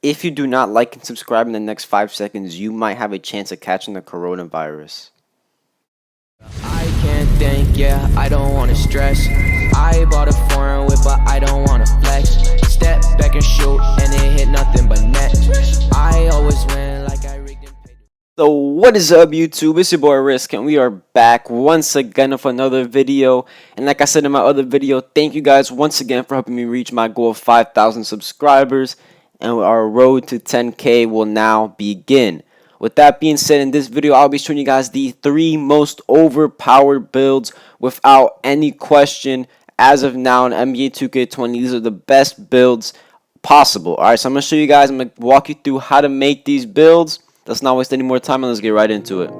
if you do not like and subscribe in the next 5 seconds, you might have a chance of catching the coronavirus. I can't think, yeah, I don't wanna stress. I bought a foreign whip, but I don't wanna flex. Step back and shoot, and it hit nothing but net. I always win like I rigged and paid. So what is up, YouTube? It's your boy Risk, and we are back once again with another video. And like I said in my other video, thank you guys once again for helping me reach my goal of 5,000 subscribers. And our road to 10K will now begin. With that being said, in this video, I'll be showing you guys the 3 most overpowered builds without any question as of now in NBA 2K20. These are the best builds possible. Alright, so I'm going to show you guys, I'm going to walk you through how to make these builds. Let's not waste any more time and let's get right into it.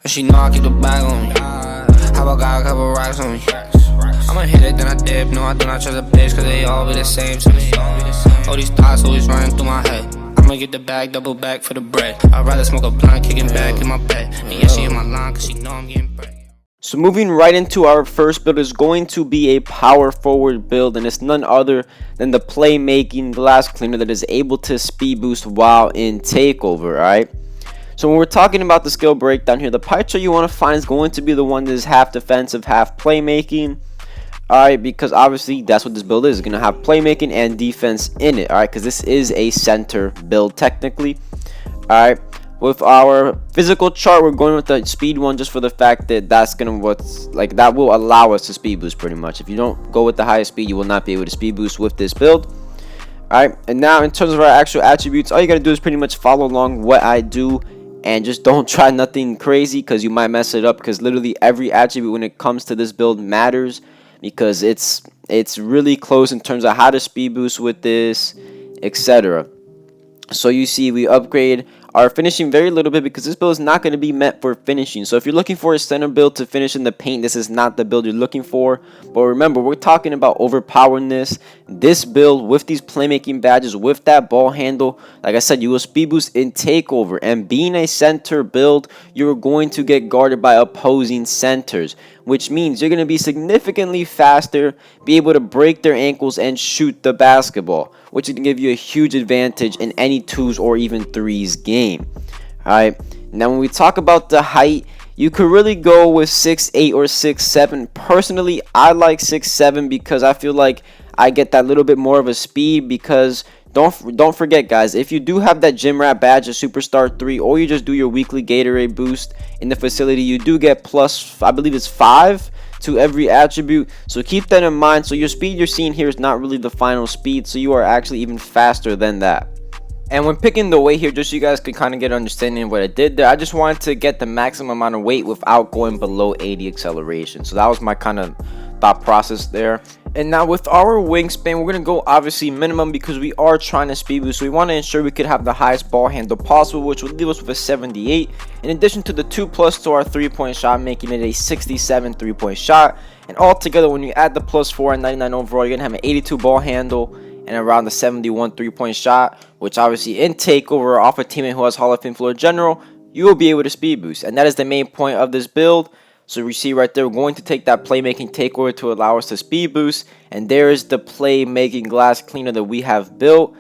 She know I keep the bag on me. How about got a couple racks on me? I'ma hit it, then I dip. No, I do not trust a bitch, cause they all be the same to me. All these thoughts always running through my head. I'ma get the bag, double back for the bread. I'd rather smoke a blunt, kicking back in my bed. And yeah, she in my line, cause she know I'm getting bread. So moving right into our first build is going to be a power forward build, and it's none other than the playmaking glass cleaner that is able to speed boost while in takeover. Alright, so when we're talking about the skill breakdown here, the pie chart you want to find is going to be the one that is half defensive, half playmaking. Alright, because obviously that's what this build is. It's going to have playmaking and defense in it. Alright, because this is a center build technically. Alright, with our physical chart, we're going with the speed one just for the fact that that's going to that will allow us to speed boost pretty much. If you don't go with the highest speed, you will not be able to speed boost with this build. Alright, and now in terms of our actual attributes, all you got to do is pretty much follow along what I do. And just don't try nothing crazy because you might mess it up, because literally every attribute when it comes to this build matters, because it's really close in terms of how to speed boost with this, etc. So you see we upgrade our finishing very little bit because this build is not going to be meant for finishing. So if you're looking for a center build to finish in the paint, this is not the build you're looking for. But remember, we're talking about overpowerness. This build with these playmaking badges, with that ball handle, like I said, you will speed boost in takeover. And being a center build, you're going to get guarded by opposing centers, which means you're going to be significantly faster, be able to break their ankles and shoot the basketball, which can give you a huge advantage in any 2s or even 3s game. Alright, now when we talk about the height, you could really go with 6'8 or 6'7. Personally, I like 6'7 because I feel like I get that little bit more of a speed. Because don't forget, guys, if you do have that gym rat badge, a superstar 3, or you just do your weekly Gatorade boost in the facility, you do get plus, I believe it's 5 to every attribute. So keep that in mind. So your speed you're seeing here is not really the final speed, so you are actually even faster than that. And when picking the weight here, just so you guys can kind of get an understanding of what I did there, I just wanted to get the maximum amount of weight without going below 80 acceleration. So that was my kind of thought process there. And now with our wingspan, we're going to go obviously minimum because we are trying to speed boost. So we want to ensure we could have the highest ball handle possible, which would leave us with a 78. In addition to the 2+ to our 3-point shot, making it a 67 3-point shot. And altogether, when you add the +4 and 99 overall, you're going to have an 82 ball handle and around the 71 3-point shot, which obviously in takeover off a teammate who has Hall of Fame floor general, you will be able to speed boost. And that is the main point of this build. So we see right there, we're going to take that playmaking takeover to allow us to speed boost. And there is the playmaking glass cleaner that we have built.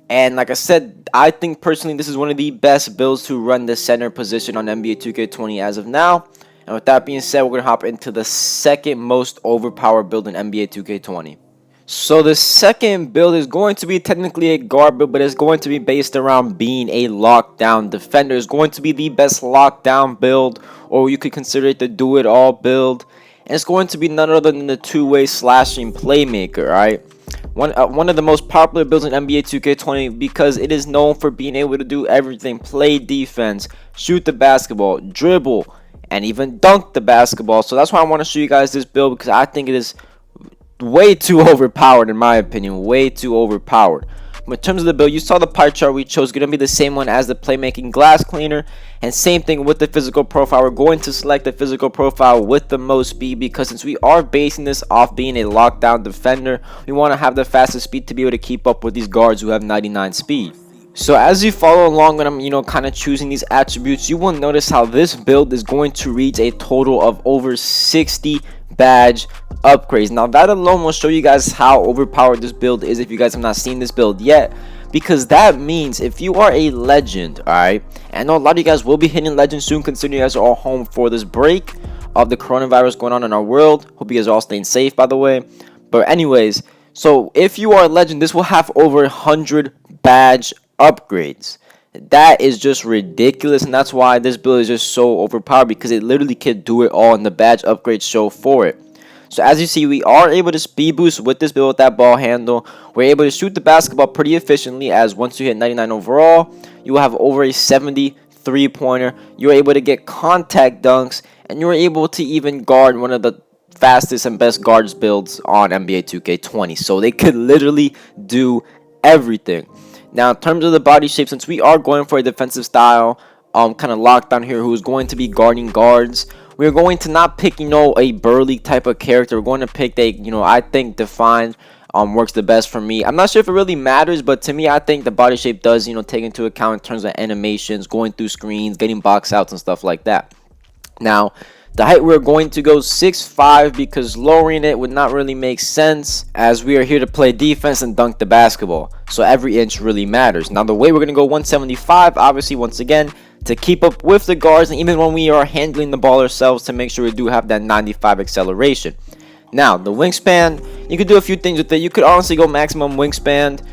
And like I said, I think personally this is one of the best builds to run the center position on NBA 2K20 as of now. And with that being said, we're going to hop into the second most overpowered build in NBA 2K20. So the second build is going to be technically a guard build, but it's going to be based around being a lockdown defender. It's going to be the best lockdown build, or you could consider it the do-it-all build. And it's going to be none other than the 2-way slashing playmaker, right? One of the most popular builds in NBA 2K20 because it is known for being able to do everything. Play defense, shoot the basketball, dribble, and even dunk the basketball. So that's why I want to show you guys this build, because I think it is way too overpowered, in my opinion. Way too overpowered. But in terms of the build, you saw the pie chart we chose going to be the same one as the playmaking glass cleaner, and same thing with the physical profile. We're going to select the physical profile with the most speed, because since we are basing this off being a lockdown defender, we want to have the fastest speed to be able to keep up with these guards who have 99 speed. So as you follow along when I'm kind of choosing these attributes, you will notice how this build is going to reach a total of over 60 badge upgrades. Now that alone will show you guys how overpowered this build is if you guys have not seen this build yet, because that means if you are a legend, alright, and I know a lot of you guys will be hitting legend soon considering you guys are all home for this break of the coronavirus going on in our world. Hope you guys are all staying safe, by the way. But anyways, so if you are a legend, this will have over 100 badge upgrades. That is just ridiculous, and that's why this build is just so overpowered, because it literally can do it all, and the badge upgrades show for it. So as you see, we are able to speed boost with this build with that ball handle. We're able to shoot the basketball pretty efficiently, as once you hit 99 overall, you will have over a 70 3-pointer. You're able to get contact dunks, and you're able to even guard one of the fastest and best guards builds on NBA 2K20. So they could literally do everything. Now, in terms of the body shape, since we are going for a defensive style kind of lockdown here, who's going to be guarding guards, we're going to not pick, a burly type of character. We're going to pick a, I think defined works the best for me. I'm not sure if it really matters, but to me, I think the body shape does, take into account in terms of animations, going through screens, getting box outs and stuff like that. Now, the height, we're going to go 6'5", because lowering it would not really make sense, as we are here to play defense and dunk the basketball. So every inch really matters. Now, the way we're going to go 175, obviously, once again, to keep up with the guards, and even when we are handling the ball ourselves, to make sure we do have that 95 acceleration. Now, the wingspan, you could do a few things with it. You could honestly go maximum wingspan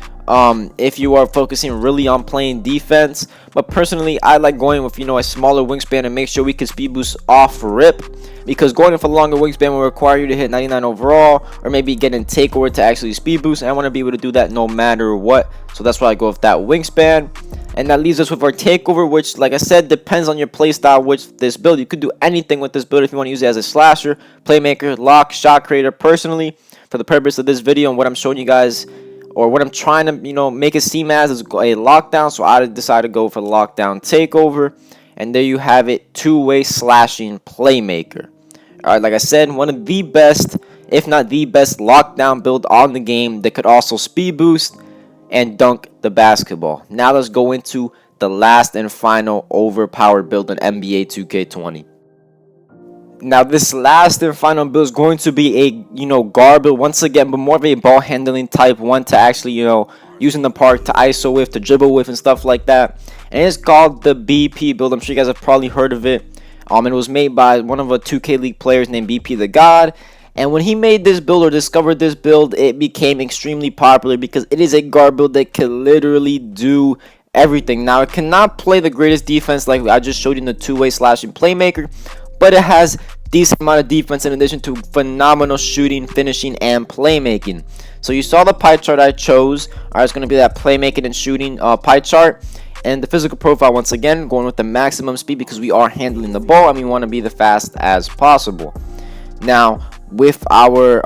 if you are focusing really on playing defense, but personally I like going with a smaller wingspan and make sure we can speed boost off rip, because going with a longer wingspan will require you to hit 99 overall or maybe get in takeover to actually speed boost, and I want to be able to do that no matter what. So that's why I go with that wingspan. And that leaves us with our takeover, which, like I said, depends on your playstyle. Which this build, you could do anything with this build if you want to use it as a slasher, playmaker, lock, shot creator. Personally, for the purpose of this video and what I'm showing you guys, or what I'm trying to make it seem as, is a lockdown. So I decided to go for the lockdown takeover, and there you have it, two-way slashing playmaker. All right, like I said, one of the best, if not the best, lockdown build on the game that could also speed boost and dunk the basketball. Now let's go into the last and final overpowered build in NBA 2K20. Now this last and final build is going to be a guard build once again, but more of a ball handling type one, to actually using the park to ISO with, to dribble with and stuff like that. And it's called the BP build. I'm sure you guys have probably heard of it. It was made by one of the 2K League players named BP the God. And when he made this build or discovered this build, it became extremely popular because it is a guard build that can literally do everything. Now, it cannot play the greatest defense like I just showed you in the two-way slashing playmaker, but it has decent amount of defense in addition to phenomenal shooting, finishing, and playmaking. So you saw the pie chart I chose. Alright, it's going to be that playmaking and shooting pie chart. And the physical profile, once again, going with the maximum speed because we are handling the ball and we want to be the fast as possible. Now, with our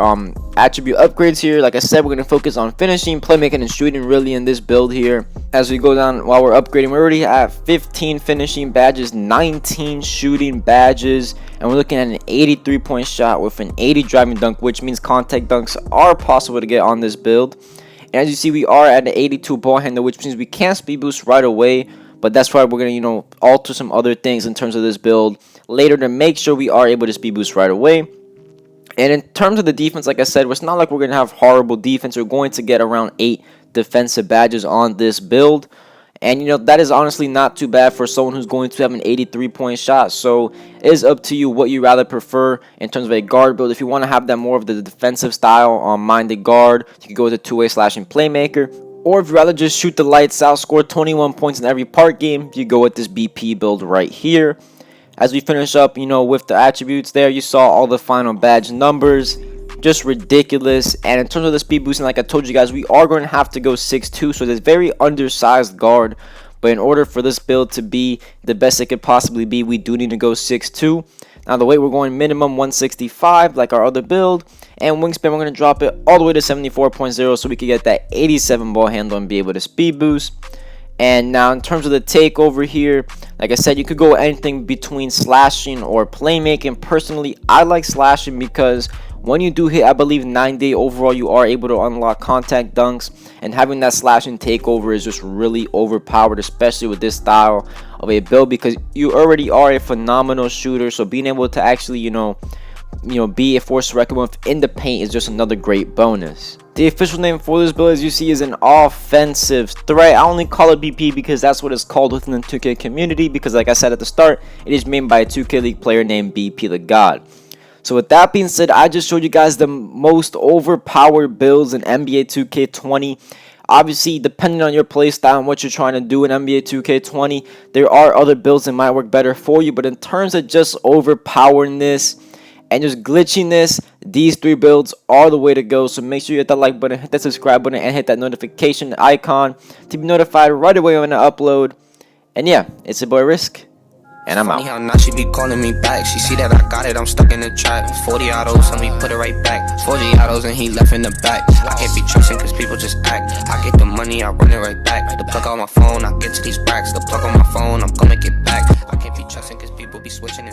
attribute upgrades here, like I said, we're going to focus on finishing, playmaking, and shooting really in this build here. As we go down while we're upgrading, we're already at 15 finishing badges, 19 shooting badges, and we're looking at an 83-point shot with an 80 driving dunk, which means contact dunks are possible to get on this build. And as you see, we are at an 82 ball handle, which means we can't speed boost right away, but that's why we're going to alter some other things in terms of this build later to make sure we are able to speed boost right away. And in terms of the defense, like I said, it's not like we're going to have horrible defense. We're going to get around 8 defensive badges on this build. And, that is honestly not too bad for someone who's going to have an 83-point shot. So it is up to you what you rather prefer in terms of a guard build. If you want to have that more of the defensive style minded guard, you can go with a two-way slashing playmaker. Or if you rather just shoot the lights out, score 21 points in every part game, you go with this BP build right here. As we finish up, with the attributes there, you saw all the final badge numbers. Just ridiculous. And in terms of the speed boosting, like I told you guys, we are going to have to go 6'2", so it's a very undersized guard. But in order for this build to be the best it could possibly be, we do need to go 6'2". Now the weight, we're going minimum 165 like our other build. And wingspan, we're going to drop it all the way to 74.0 so we can get that 87 ball handle and be able to speed boost. And now in terms of the takeover here, like I said, you could go anything between slashing or playmaking. Personally, I like slashing because when you do hit, I believe, 9-day overall, you are able to unlock contact dunks. And having that slashing takeover is just really overpowered, especially with this style of a build, because you already are a phenomenal shooter. So being able to actually, be a force to reckon with in the paint is just another great bonus. The official name for this build, as you see, is an offensive threat. I only call it BP because that's what it's called within the 2K community, because like I said at the start, it is made by a 2K League player named BP the God. So with that being said, I just showed you guys the most overpowered builds in NBA 2K20. Obviously, depending on your playstyle and what you're trying to do in NBA 2K20, there are other builds that might work better for you. But in terms of just overpowering this and just glitching this, these 3 builds are the way to go. So make sure you hit that like button, hit that subscribe button, and hit that notification icon to be notified right away when I upload. And yeah, it's your boy Risk, and I'm out. How now she be calling me back. She see that I got it, I'm stuck in the trap. 40 autos, so me put it right back. 40 autos and he left in the back. I can't be trusting cause people just act. I get the money, I run it right back. The plug on my phone, I get to these racks. The plug on my phone, I'm gonna get back. I can't be trusting cause people be switching and